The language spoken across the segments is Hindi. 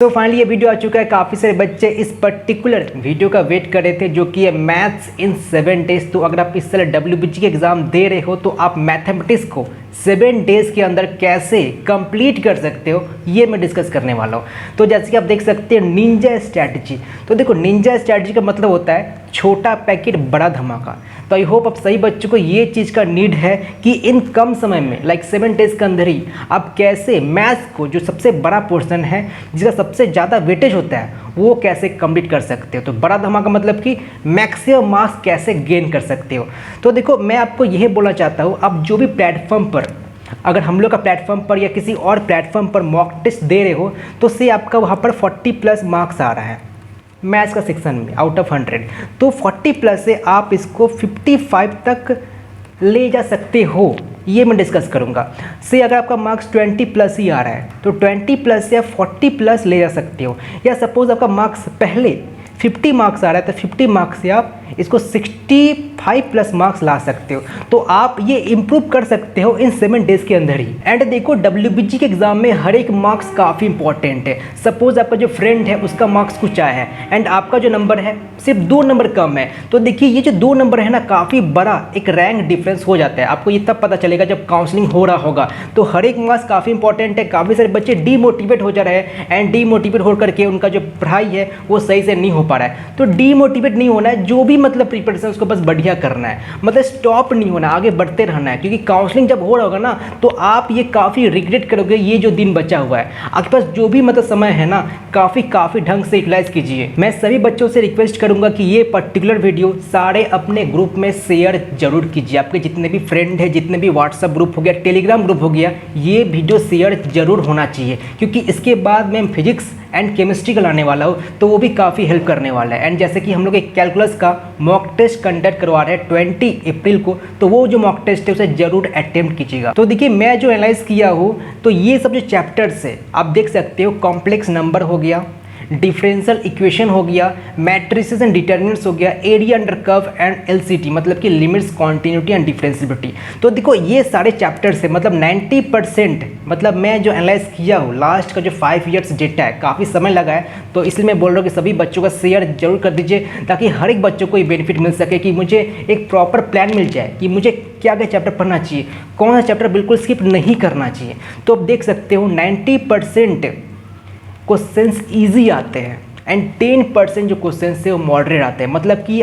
तो फाइनली ये वीडियो आ चुका है। काफ़ी सारे बच्चे इस पर्टिकुलर वीडियो का वेट कर रहे थे, जो कि है मैथ्स इन 7 डेज। तो अगर आप इस साल WBG के एग्ज़ाम दे रहे हो तो आप मैथमेटिक्स को 7 डेज़ के अंदर कैसे कंप्लीट कर सकते हो, ये मैं डिस्कस करने वाला हूँ। तो जैसे कि आप देख सकते हैं निंजा स्ट्रैटेजी। तो देखो, निंजा स्ट्रैटेजी का मतलब होता है छोटा पैकेट बड़ा धमाका। तो आई होप अब सही बच्चों को ये चीज़ का नीड है कि इन कम समय में लाइक 7 डेज़ के अंदर ही आप कैसे मैथ्स को, जो सबसे बड़ा पोर्शन है, जिसका सबसे ज़्यादा वेटेज होता है, वो कैसे कंप्लीट कर सकते हो। तो बड़ा धमाका मतलब कि मैक्सिमम मार्क्स कैसे गेन कर सकते हो। तो देखो, मैं आपको यही बोलना चाहता हूँ, आप जो भी प्लेटफॉर्म पर, अगर हम लोग का प्लेटफॉर्म पर या किसी और प्लेटफॉर्म पर मॉक टेस्ट दे रहे हो, तो से आपका वहाँ पर 40+ मार्क्स आ रहा है मैथ्स का सेक्शन में आउट ऑफ 100। तो 40+ से आप इसको 55 तक ले जा सकते हो, ये मैं डिस्कस करूँगा। से अगर आपका मार्क्स 20+ ही आ रहा है तो 20+ या 40+ ले जा सकते हो। या सपोज़ आपका मार्क्स पहले 50 मार्क्स आ रहा है तो 50 मार्क्स से आप इसको 65+ मार्क्स ला सकते हो। तो आप ये इम्प्रूव कर सकते हो इन 7 डेज़ के अंदर ही। एंड देखो, WBG के एग्ज़ाम में हर एक मार्क्स काफ़ी इंपॉर्टेंट है। सपोज़ आपका जो फ्रेंड है उसका मार्क्स कुछ आया है एंड आपका जो नंबर है सिर्फ 2 नंबर कम है, तो देखिए ये जो 2 नंबर है ना, काफ़ी बड़ा एक रैंक डिफरेंस हो जाता है। आपको ये तब पता चलेगा जब काउंसलिंग हो रहा होगा। तो हर एक मार्क्स काफ़ी इंपॉर्टेंट है। काफ़ी सारे बच्चे डीमोटिवेट हो जा रहे हैं एंड डीमोटिवेट हो करके उनका जो पढ़ाई है वो सही से नहीं हो पा रहा है। तो डीमोटिवेट नहीं होना है, जो भी मतलब प्रिपरेशन उसको बस बढ़िया करना है, मतलब स्टॉप नहीं होना, आगे बढ़ते रहना है। क्योंकि काउंसलिंग जब हो रहा होगा ना, तो आप ये काफ़ी रिग्रेट करोगे ये जो दिन बचा हुआ है। आपके पास जो भी मतलब समय है ना, काफ़ी ढंग से यूटिलाइज कीजिए। मैं सभी बच्चों से रिक्वेस्ट करूंगा कि ये पर्टिकुलर वीडियो सारे अपने ग्रुप में शेयर जरूर कीजिए। आपके जितने भी फ्रेंड है, जितने भी व्हाट्सअप ग्रुप हो गया, टेलीग्राम ग्रुप हो गया, ये वीडियो शेयर जरूर होना चाहिए। क्योंकि इसके बाद मैं फिजिक्स एंड केमिस्ट्री का लाने वाला हूँ, तो वो भी काफ़ी हेल्प करने वाला है। एंड जैसे कि हम लोग एक कैलकुलस का मॉक टेस्ट कंडक्ट करवा रहे हैं 20 अप्रैल को, तो वो जो मॉक टेस्ट है उसे जरूर अटेम्प्ट कीजिएगा। तो देखिए, मैं जो एनालाइज किया हूँ, तो ये सब जो चैप्टर्स है आप देख सकते हो, कॉम्प्लेक्स नंबर हो गया, डिफरेंशियल इक्वेशन हो गया, मैट्रिसेस एंड डिटर्मिनेंट्स हो गया, area under curve and LCT मतलब कि लिमिट्स, कॉन्टिन्यूटी एंड डिफरेंशियबिलिटी। तो देखो, ये सारे चैप्टर्स है, मतलब 90%, मतलब मैं जो एनालाइज किया हूँ लास्ट का जो 5 ईयर्स डेटा है, काफ़ी समय लगा है। तो इसलिए मैं बोल रहा हूँ कि सभी बच्चों का शेयर जरूर कर दीजिए, ताकि हर एक बच्चों को ये बेनिफिट मिल सके, कि मुझे एक प्रॉपर प्लान मिल जाए कि मुझे क्या क्या चैप्टर पढ़ना चाहिए, कौन सा चैप्टर बिल्कुल स्किप नहीं करना चाहिए। तो आप देख सकते हो 90% क्वेश्चंस इजी आते हैं एंड 10% जो क्वेश्चंस है वो मॉडरेट आते हैं, मतलब कि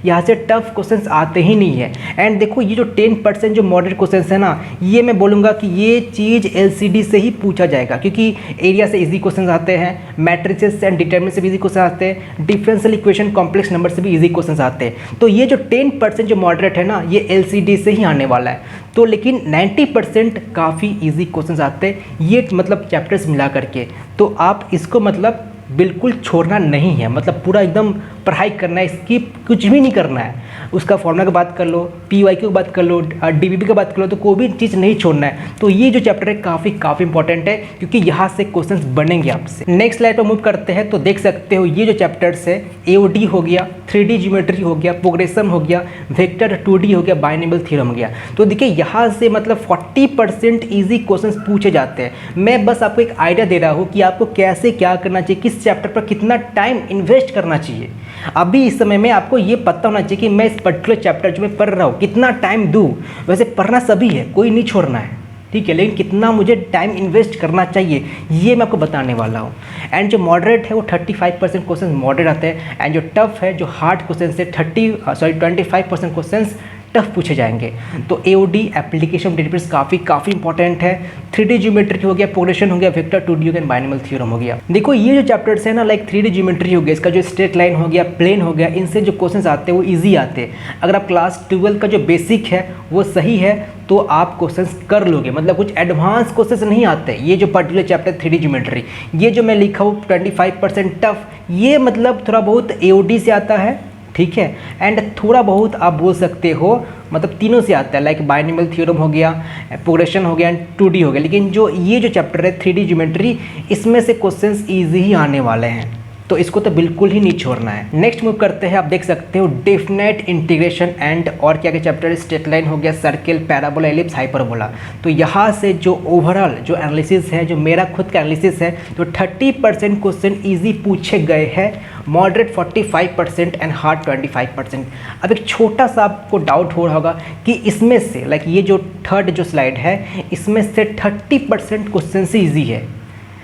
यहाँ से टफ क्वेश्चंस आते ही नहीं है। एंड देखो, ये जो 10% जो मॉडरेट क्वेश्चंस है ना, ये मैं बोलूँगा कि ये चीज़ LCD से ही पूछा जाएगा, क्योंकि एरिया से इजी क्वेश्चंस आते हैं, मैट्रिसेस एंड डिटरमिनेंट से भी इजी क्वेश्चन आते हैं, डिफरेंशियल इक्वेशन, कॉम्प्लेक्स नंबर से भी इजी क्वेश्चंस आते हैं। तो ये जो 10% जो मॉडरेट है ना, ये LCD से ही आने वाला है। तो लेकिन 90% काफ़ी ईजी क्वेश्चंस आते हैं, ये मतलब चैप्टर्स मिला करके। तो आप इसको मतलब बिल्कुल छोड़ना नहीं है, मतलब पूरा एकदम पढ़ाई करना है, स्किप कुछ भी नहीं करना है। उसका फॉर्मूला की बात कर लो, PYQ की बात कर लो, DBB की बात कर लो, तो कोई भी चीज़ नहीं छोड़ना है। तो ये जो चैप्टर है काफ़ी इंपॉर्टेंट है, क्योंकि यहाँ से क्वेश्चंस बनेंगे आपसे। नेक्स्ट स्लाइड पर मूव करते हैं। तो देख सकते हो, ये जो चैप्टर्स है, AOD हो गया, 3D ज्योमेट्री हो गया, प्रोग्रेशन हो गया, वेक्टर 2D हो गया, बाइनोमियल थ्योरम हो गया। तो देखिए, यहाँ से मतलब 40% ईजी क्वेश्चंस पूछे जाते हैं। मैं बस आपको एक आइडिया दे रहा हूँ कि आपको कैसे क्या करना चाहिए, किस चैप्टर पर कितना टाइम इन्वेस्ट करना चाहिए। अभी इस समय में आपको ये पता होना चाहिए कि मैं इस पर्टिकुलर चैप्टर जो मैं पढ़ रहा हूँ कितना टाइम दूँ। वैसे पढ़ना सभी है, कोई नहीं छोड़ना है, ठीक है, लेकिन कितना मुझे टाइम इन्वेस्ट करना चाहिए ये मैं आपको बताने वाला हूँ। एंड जो मॉडरेट है वो 35% क्वेश्चन मॉडरेट आते हैं, एंड जो टफ है, जो हार्ड क्वेश्चन से 25% क्वेश्चन टफ पूछे जाएंगे। तो AOD एप्लीकेशन डेटाबेस काफ़ी इंपॉर्टेंट है। 3D ज्योमेट्री हो गया, प्रोग्रेशन हो गया, वेक्टर 2D हो गया, बाइनोमियल थ्योरम हो गया। देखो, ये जो चैप्टर्स है ना, लाइक 3D ज्योमेट्री हो गया, इसका जो स्ट्रेट लाइन हो गया, प्लेन हो गया, इनसे जो क्वेश्चंस आते हैं वो इजी आते हैं। अगर आप क्लास 12 का जो बेसिक है वो सही है तो आप क्वेश्चंस कर लोगे, मतलब कुछ एडवांस क्वेश्चंस नहीं आते। ये जो पर्टिकुलर चैप्टर 3D ज्योमेट्री, ये जो मैं लिखा हूँ 25% टफ, ये मतलब थोड़ा बहुत AOD से आता है, ठीक है, एंड थोड़ा बहुत आप बोल सकते हो मतलब तीनों से आता है, लाइक बाइनोमियल थ्योरम हो गया, प्रोग्रेशन हो गया एंड 2D हो गया। लेकिन जो ये जो चैप्टर है 3D ज्योमेट्री, इसमें से क्वेश्चंस इजी ही आने वाले हैं। तो इसको तो बिल्कुल ही नहीं छोड़ना है। नेक्स्ट मूव करते हैं, आप देख सकते हो डेफिनेट, इंटीग्रेशन एंड और क्या क्या चैप्टर, स्ट्रेट लाइन हो गया, सर्किल, पैराबोला, एलिप्स, हाइपरबोला। तो यहाँ से जो ओवरऑल जो एनालिसिस है, जो मेरा खुद का एनालिसिस है, तो 30% क्वेश्चन ईजी पूछे गए हैं, मॉडरेट 45% एंड हार्ड 25%। अब एक छोटा सा आपको डाउट हो रहा होगा कि इसमें से लाइक ये जो थर्ड जो स्लाइड है, इसमें से 30% क्वेश्चन से ईजी है,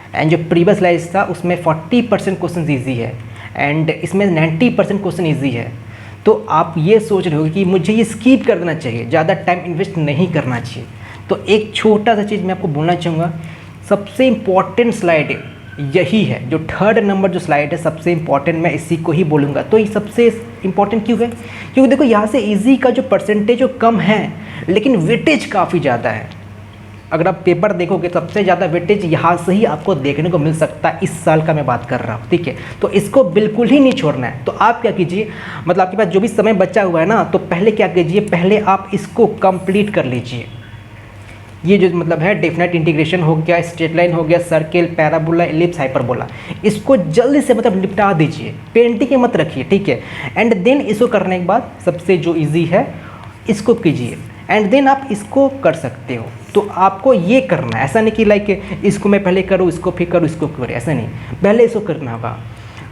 एंड जो प्रीवियस स्लाइड था उसमें 40% क्वेश्चन ईजी है, एंड इसमें 90% क्वेश्चन ईजी है। तो आप ये सोच रहे हो कि मुझे ये स्किप कर देना चाहिए, ज़्यादा टाइम इन्वेस्ट नहीं करना चाहिए। तो एक छोटा सा चीज़ मैं आपको बोलना चाहूँगा, सबसे इम्पॉर्टेंट स्लाइड यही है, जो थर्ड नंबर जो स्लाइड है सबसे इम्पॉर्टेंट, मैं इसी को ही बोलूँगा। तो ये सबसे इम्पॉर्टेंट क्यों है? क्योंकि देखो यहाँ से इजी का जो परसेंटेज जो कम है, लेकिन वेटेज काफ़ी ज़्यादा है। अगर आप पेपर देखोगे सबसे ज़्यादा वेटेज यहाँ से ही आपको देखने को मिल सकता है, इस साल का मैं बात कर रहा हूँ, ठीक है। तो इसको बिल्कुल ही नहीं छोड़ना है। तो आप क्या कीजिए, मतलब आपके पास जो भी समय बचा हुआ है ना, तो पहले क्या कीजिए, पहले आप इसको कंप्लीट कर लीजिए। ये जो मतलब है डेफिनेट, इंटीग्रेशन हो गया, स्ट्रेट लाइन हो गया, सर्किल, पैराबोला, एलिप्स, हाइपरबोला, इसको जल्दी से मतलब निपटा दीजिए, पेंटिंग मत रखिए, ठीक है। एंड देन इसको करने के बाद सबसे जो इजी है इसको कीजिए, एंड देन आप इसको कर सकते हो। तो आपको ये करना है, ऐसा नहीं कि लाइक इसको मैं पहले करूँ, इसको फिर करूँ, इसको करूँ, ऐसा नहीं, पहले इसको करना होगा।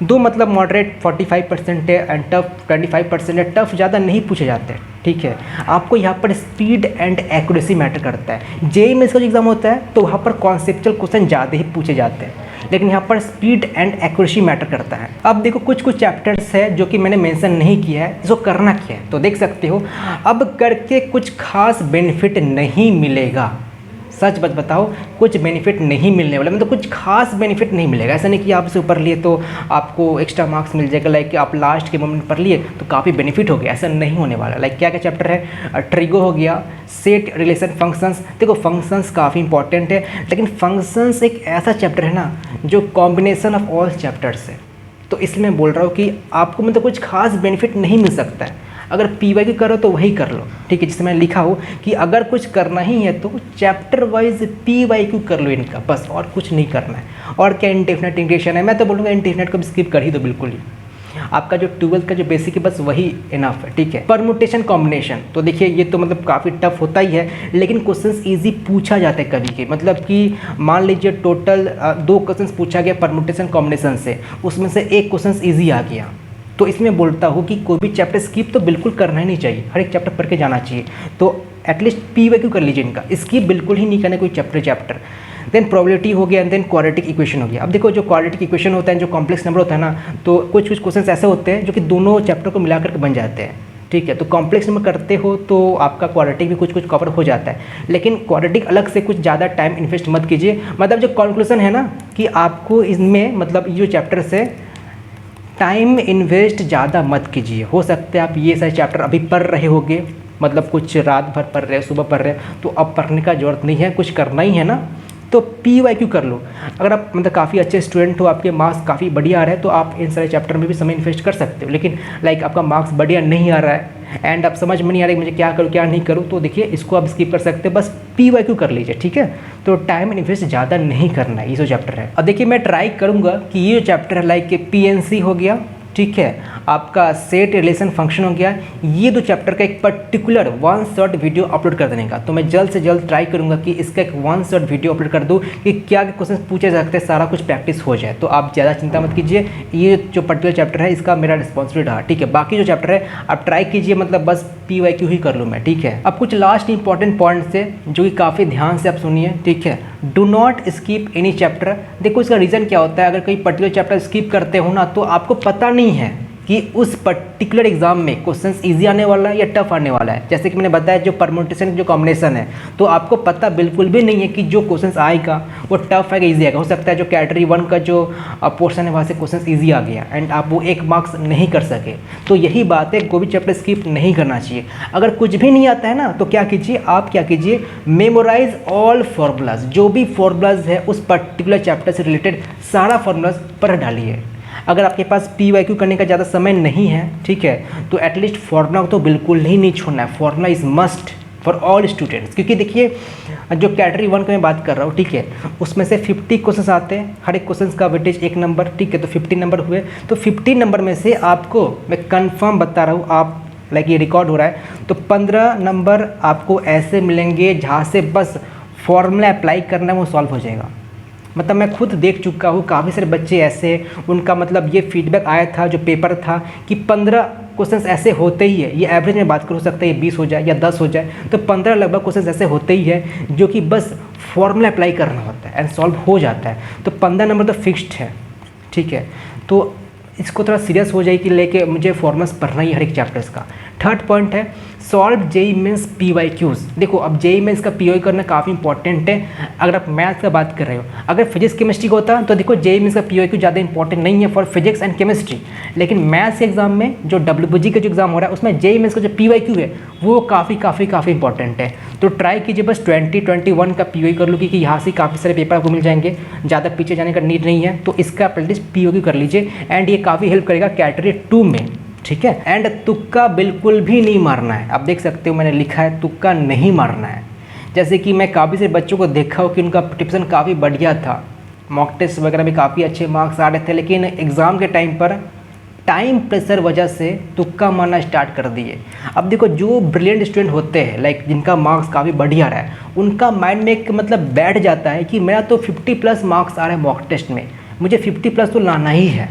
दो मतलब मॉडरेट 45% है एंड टफ 25% है। टफ ज़्यादा नहीं पूछे जाते हैं, ठीक है। आपको यहाँ पर स्पीड एंड एक्यूरेसी मैटर करता है। जेईई में इसका जो एग्जाम होता है तो वहाँ पर कॉन्सेप्चुअल क्वेश्चन ज़्यादा ही पूछे जाते हैं, लेकिन यहाँ पर स्पीड एंड एक्यूरेसी मैटर करता है। अब देखो कुछ कुछ चैप्टर्स है जो कि मैंने मेंशन नहीं किया है, इसको करना क्या है तो देख सकते हो। अब करके कुछ खास बेनिफिट नहीं मिलेगा, सच बताओ, कुछ बेनिफिट नहीं मिलने वाला, मतलब कुछ खास बेनिफिट नहीं मिलेगा। ऐसा नहीं कि आप इसे ऊपर लिए तो आपको एक्स्ट्रा मार्क्स मिल जाएगा, लाइक आप लास्ट के मोमेंट पर लिए तो काफ़ी बेनिफिट हो गया, ऐसा नहीं होने वाला। लाइक क्या क्या चैप्टर है, ट्रिगो हो गया, सेट, रिलेशन, फंक्शंस। देखो फंक्शंस काफ़ी इंपॉर्टेंट है, लेकिन फंक्शंस एक ऐसा चैप्टर है ना जो कॉम्बिनेशन ऑफ ऑल चैप्टर्स है। तो इसलिए मैं बोल रहा हूँ कि आपको मतलब कुछ खास बेनिफिट नहीं मिल सकता है। अगर PYQ करो तो वही कर लो, ठीक है। जिससे मैंने लिखा हो कि अगर कुछ करना ही है तो चैप्टर वाइज PYQ कर लो इनका, बस, और कुछ नहीं करना है। और क्या इंडेफिनेट इंटीग्रेशन है, मैं तो बोलूँगा इंडेफिनेट को भी स्किप कर ही दो बिल्कुल ही। आपका जो 12th का जो बेसिक है बस वही इनफ है, ठीक है। परमुटेशन कॉम्बिनेशन, तो देखिए ये तो मतलब काफ़ी टफ होता ही है, लेकिन क्वेश्चंस इजी पूछा जाता है कभी के, मतलब कि मान लीजिए टोटल 2 क्वेश्चंस पूछा गया परमुटेशन कॉम्बिनेशन से, उसमें से 1 क्वेश्चन ईजी आ गया। तो इसमें बोलता हूँ कि कोई भी चैप्टर स्किप तो बिल्कुल करना ही नहीं चाहिए, हर एक चैप्टर पढ़ के जाना चाहिए। तो एटलीस्ट PYQ कर लीजिए इनका, स्किप बिल्कुल ही नहीं करना कोई चैप्टर। देन प्रोबेबिलिटी हो गया, एंड देन क्वाड्रेटिक इक्वेशन हो गया। अब देखो जो क्वाड्रेटिक इक्वेशन होता है, जो कॉम्प्लेक्स नंबर होता है ना, तो कुछ क्वेश्चन ऐसे होते हैं जो कि दोनों चैप्टर को मिलाकर के बन जाते हैं, ठीक है। तो कॉम्प्लेक्स नंबर करते हो तो आपका क्वाड्रेटिक भी कुछ कवर हो जाता है, लेकिन क्वाड्रेटिक अलग से कुछ ज़्यादा टाइम इन्वेस्ट मत कीजिए। मतलब जो कंक्लूजन है ना कि आपको इसमें मतलब ये जो चैप्टर है टाइम इन्वेस्ट ज़्यादा मत कीजिए। हो सकता है आप ये सारे चैप्टर अभी पढ़ रहे होगे, मतलब कुछ रात भर पढ़ रहे हो, सुबह पढ़ रहे हो, तो अब पढ़ने का ज़रूरत नहीं है, कुछ करना ही है ना, तो PYQ कर लो। अगर आप मतलब काफ़ी अच्छे स्टूडेंट हो, आपके मार्क्स काफ़ी बढ़िया आ रहे हैं, तो आप इन सारे चैप्टर में भी समय इन्वेस्ट कर सकते हो। लेकिन लाइक आपका मार्क्स बढ़िया नहीं आ रहा है एंड आप समझ में नहीं आ रहा है मुझे क्या करूँ क्या नहीं करूँ, तो देखिए इसको आप स्किप कर सकते हो, बस PYQ कर लीजिए, ठीक है। तो टाइम इन्वेस्ट ज़्यादा नहीं करना है, ये जो चैप्टर है। अब देखिए मैं ट्राई करूँगा कि ये जो चैप्टर है लाइक PNC हो गया, ठीक है, आपका सेट, रिलेशन, फंक्शन हो गया, ये 2 चैप्टर का एक पर्टिकुलर 1 शॉर्ट वीडियो अपलोड कर देने का। तो मैं जल्द से जल्द ट्राई करूंगा कि इसका एक 1 शॉर्ट वीडियो अपलोड कर दूं कि क्या क्वेश्चन पूछे जा सकते हैं, सारा कुछ प्रैक्टिस हो जाए। तो आप ज़्यादा चिंता मत कीजिए, ये जो पर्टिकुलर चैप्टर है इसका मेरा रिस्पॉन्सिबिलिटी रहा, ठीक है। बाकी जो चैप्टर है आप ट्राई कीजिए, मतलब बस PYQ ही कर लूँ मैं, ठीक है। अब कुछ लास्ट इंपॉर्टेंट पॉइंट्स है जो कि काफ़ी ध्यान से आप सुनिए, ठीक है। Do not skip any chapter. देखो इसका रीज़न क्या होता है, अगर कोई पर्टिकुलर चैप्टर स्किप करते हो ना तो आपको पता नहीं है कि उस पर्टिकुलर एग्जाम में क्वेश्चंस इजी आने वाला है या टफ आने वाला है। जैसे कि मैंने बताया जो परम्यूटेशन जो कॉम्बिनेशन है, तो आपको पता बिल्कुल भी नहीं है कि जो क्वेश्चंस आएगा वो टफ आएगा इजी आएगा। हो सकता है जो कैटेगरी 1 का जो पोर्शन है वहाँ से क्वेश्चंस इजी आ गया एंड आप वो 1 मार्क्स नहीं कर सके। तो यही बात है, कोई भी चैप्टर स्किप नहीं करना चाहिए। अगर कुछ भी नहीं आता है ना तो क्या कीजिए, आप क्या कीजिए, मेमोराइज ऑल फॉर्मूलाज, जो भी फॉर्मूलाज है उस पर्टिकुलर चैप्टर से रिलेटेड सारा फॉर्मूलाज पढ़ डालिए। अगर आपके पास PYQ करने का ज़्यादा समय नहीं है, ठीक है, तो एटलीस्ट फॉर्मूला को तो बिल्कुल ही नहीं छोड़ना है। Formula is must, for all students. क्योंकि देखिए जो कैटेगरी 1 की मैं बात कर रहा हूँ, ठीक है, उसमें से 50 क्वेश्चन आते हैं, हर एक क्वेश्चन का वेटेज 1 नंबर, ठीक है, तो 50 नंबर हुए। तो 50 नंबर में से आपको मैं कंफर्म बता रहा हूँ, आप लाइक ये रिकॉर्ड हो रहा है, तो 15 नंबर आपको ऐसे मिलेंगे जहाँ से बस फॉर्मूला अप्लाई करना है वो सॉल्व हो जाएगा। मतलब मैं खुद देख चुका हूँ, काफ़ी सारे बच्चे ऐसे, उनका मतलब ये फीडबैक आया था जो पेपर था कि 15 क्वेश्चंस ऐसे होते ही है, ये एवरेज में बात कर सकता है, ये 20 हो जाए या 10 हो जाए, तो 15 लगभग क्वेश्चंस ऐसे होते ही है जो कि बस फॉर्मूला अप्लाई करना होता है एंड सॉल्व हो जाता है। तो 15 नंबर तो फिक्स्ड है, ठीक है। तो इसको थोड़ा सीरियस हो जाए कि लेके मुझे फॉर्मल्स पढ़ना ही हर एक चैप्टर्स का। थर्ड पॉइंट है सॉल्व जेई मेंस PYQs। देखो अब जेई मेंस का PY करना काफ़ी इंपॉर्टेंट है अगर आप मैथ्स का बात कर रहे हो। अगर फिजिक्स केमिस्ट्री का होता तो देखो जेई मेंस का PYQ ज़्यादा इंपॉर्टेंट नहीं है फॉर फिजिक्स एंड केमिस्ट्री, लेकिन मैथ्स के एग्जाम में जो WBG का जो एग्जाम हो रहा है उसमें जेई मेंस का जो PYQ है वो काफ़ी इंपॉर्टेंट है। तो ट्राई कीजिए बस 2021 का PY कर लो, क्योंकि यहाँ से काफ़ी सारे पेपर आपको मिल जाएंगे, ज़्यादा पीछे जाने का नीड नहीं है। तो इसका एटलीस्ट PYQ कर लीजिए एंड ये काफ़ी हेल्प करेगा कैटेगरी 2 में, ठीक है। एंड तुक्का बिल्कुल भी नहीं मारना है। आप देख सकते हो मैंने लिखा है तुक्का नहीं मारना है। जैसे कि मैं काफ़ी से बच्चों को देखा हो कि उनका प्रिपरेशन काफ़ी बढ़िया था, मॉक टेस्ट वगैरह में काफ़ी अच्छे मार्क्स आ रहे थे, लेकिन एग्ज़ाम के टाइम पर टाइम प्रेशर वजह से तुक्का मारना स्टार्ट कर दिए। अब देखो जो ब्रिलियंट स्टूडेंट होते हैं लाइक जिनका मार्क्स काफ़ी बढ़िया रहा है, उनका माइंड में एक मतलब बैठ जाता है कि मेरा तो 50+ मार्क्स आ रहे हैं मॉक टेस्ट में, मुझे 50+ तो लाना ही है।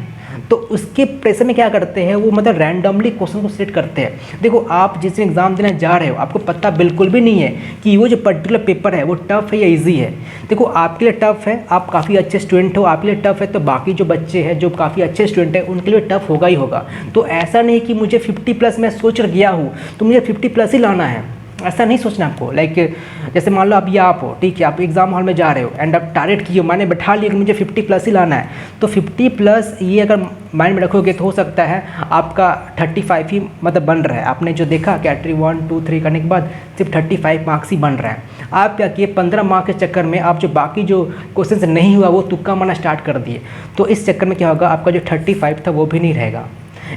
तो उसके प्रेशर में क्या करते हैं वो, मतलब रैंडमली क्वेश्चन को सिलेक्ट करते हैं। देखो आप जिस एग्जाम देने जा रहे हो आपको पता बिल्कुल भी नहीं है कि वो जो पर्टिकुलर पेपर है वो टफ है या इजी है। देखो आपके लिए टफ है, आप काफ़ी अच्छे स्टूडेंट हो, आपके लिए टफ है, तो बाकी जो बच्चे हैं जो काफ़ी अच्छे स्टूडेंट हैं उनके लिए टफ होगा ही होगा। तो ऐसा नहीं कि मुझे 50+ मैं सोच गया हूँ तो मुझे 50+ ही लाना है, ऐसा नहीं सोचना आपको। लाइक जैसे मान लो अभी आप हो, ठीक है, आप एग्जाम हॉल में जा रहे हो एंड आप टारगेट किए हो, मैंने बैठा लिया कि मुझे 50+ ही लाना है, तो 50+ ये अगर माइंड में रखोगे तो हो सकता है आपका 35 ही मतलब बन रहा है। आपने जो देखा कैटेगरी 1, 2, 3 करने के बाद सिर्फ 35 मार्क्स ही बन रहा है। आप क्या किए 15 मार्क्स के चक्कर में आप जो बाकी जो क्वेश्चन नहीं हुआ वो तुक्का मारना स्टार्ट कर दिए, तो इस चक्कर में क्या होगा आपका जो 35 था वो भी नहीं रहेगा।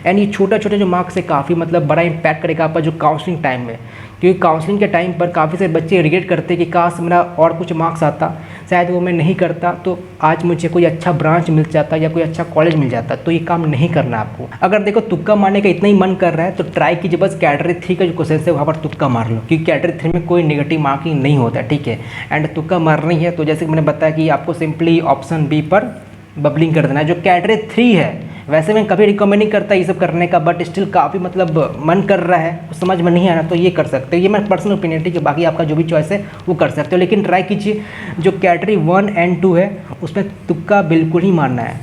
एंड ये छोटा छोटा जो मार्क्स है काफ़ी मतलब बड़ा इंपैक्ट करेगा आपका जो काउंसलिंग टाइम में, क्योंकि काउंसलिंग के टाइम पर काफ़ी सारे बच्चे रिग्रेट करते हैं कि काश मेरा और कुछ मार्क्स आता, शायद वो मैं नहीं करता तो आज मुझे कोई अच्छा ब्रांच मिल जाता या कोई अच्छा कॉलेज मिल जाता। तो ये काम नहीं करना आपको। अगर देखो तुक्का मारने का इतना ही मन कर रहा है तो ट्राई कीजिए बस कैटेगरी 3 का जो क्वेश्चन है वहाँ पर तुक्का मार लो, क्योंकि कैटेगरी 3 में कोई नेगेटिव मार्किंग नहीं होता, ठीक है। एंड तुक्का मारना ही है तो जैसे कि मैंने बताया कि आपको सिंपली ऑप्शन बी पर बबलिंग कर देना है। जो कैटेगरी 3 है वैसे मैं कभी रिकमेंड नहीं करता ये सब करने का, बट स्टिल काफ़ी मतलब मन कर रहा है, समझ में नहीं आ रहा तो ये कर सकते हो, ये मैं पर्सनल ओपिनियन, ठीक है। बाकी आपका जो भी चॉइस है वो कर सकते हो, लेकिन ट्राई कीजिए जो कैटेगरी 1 एंड 2 है उसमें तुक्का बिल्कुल ही मारना है।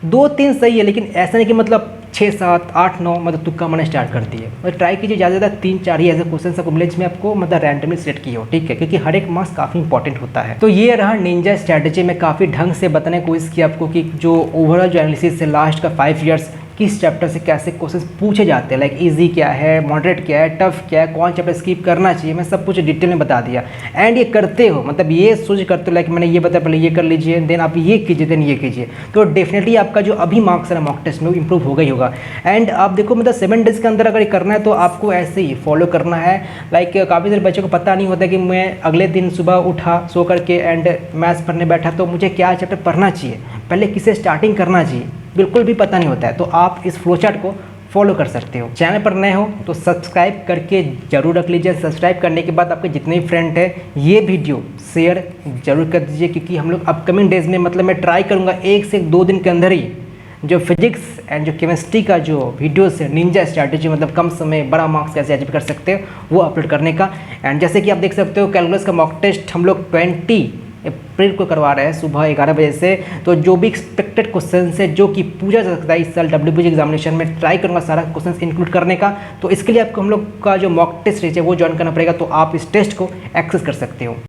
2-3 सही है, लेकिन ऐसा नहीं कि मतलब 6, 7, 8, 9 मतलब तुक्का मारना स्टार्ट कर दिए। और ट्राई कीजिए ज़्यादा से ज़्यादा 3-4 ही ऐसे क्वेश्चन आपको मिले जिसमें आपको मतलब रैंडमली सेलेक्ट किए हो, ठीक है, क्योंकि हर एक मार्क्स काफ़ी इंपॉर्टेंट होता है। तो ये रहा निंजा स्ट्रैटेजी। में काफ़ी ढंग से बताने की कोशिश की आपको कि जो ओवरऑल जो एनालिसिस है लास्ट का 5 ईयर्स किस चैप्टर से कैसे क्वेश्चन पूछे जाते हैं, लाइक इजी क्या है, मॉडरेट क्या है, टफ क्या है, कौन चैप्टर स्किप करना चाहिए, मैं सब कुछ डिटेल में बता दिया। एंड ये करते हो मतलब ये सोच करते हो लाइक मैंने ये बताया पहले ये कर लीजिए, देन आप ये कीजिए, देन ये कीजिए, तो डेफिनेटली आपका जो अभी मार्क्स है मॉक टेस्ट में वो इंप्रूव होगा ही होगा। एंड आप देखो मतलब 7 डेज़ के अंदर अगर ये करना है तो आपको ऐसे ही फॉलो करना है। लाइक काफ़ी सारे बच्चों को पता नहीं होता कि मैं अगले दिन सुबह उठा सो करके एंड मैथ्स पढ़ने बैठा तो मुझे क्या चैप्टर पढ़ना चाहिए, पहले किसे स्टार्टिंग करना चाहिए, बिल्कुल भी पता नहीं होता है। तो आप इस फ्लो चार्ट को फॉलो कर सकते हो। चैनल पर नए हो तो सब्सक्राइब करके जरूर रख लीजिए। सब्सक्राइब करने के बाद आपके जितने भी फ्रेंड हैं ये वीडियो शेयर जरूर कर दीजिए, क्योंकि हम लोग अपकमिंग डेज में मतलब मैं ट्राई करूँगा 1 से 2 दिन के अंदर ही जो फिजिक्स एंड जो केमिस्ट्री का जो वीडियोस है निंजा स्ट्रैटेजी मतलब कम समय बड़ा मार्क्स कैसे अचीव कर सकते हो वो अपलोड करने का। एंड जैसे कि आप देख सकते हो कैलकुलस का मॉक टेस्ट हम लोग 20 अप्रैल को करवा रहे हैं सुबह 11 बजे से। तो जो भी एक्सपेक्टेड क्वेश्चन है जो कि पूछा जा सकता है इस साल WBG एग्जामिनेशन में, ट्राई करूँगा सारा क्वेश्चन इंक्लूड करने का। तो इसके लिए आपको हम लोग का जो मॉक टेस्ट है वो ज्वाइन करना पड़ेगा, तो आप इस टेस्ट को एक्सेस कर सकते हो।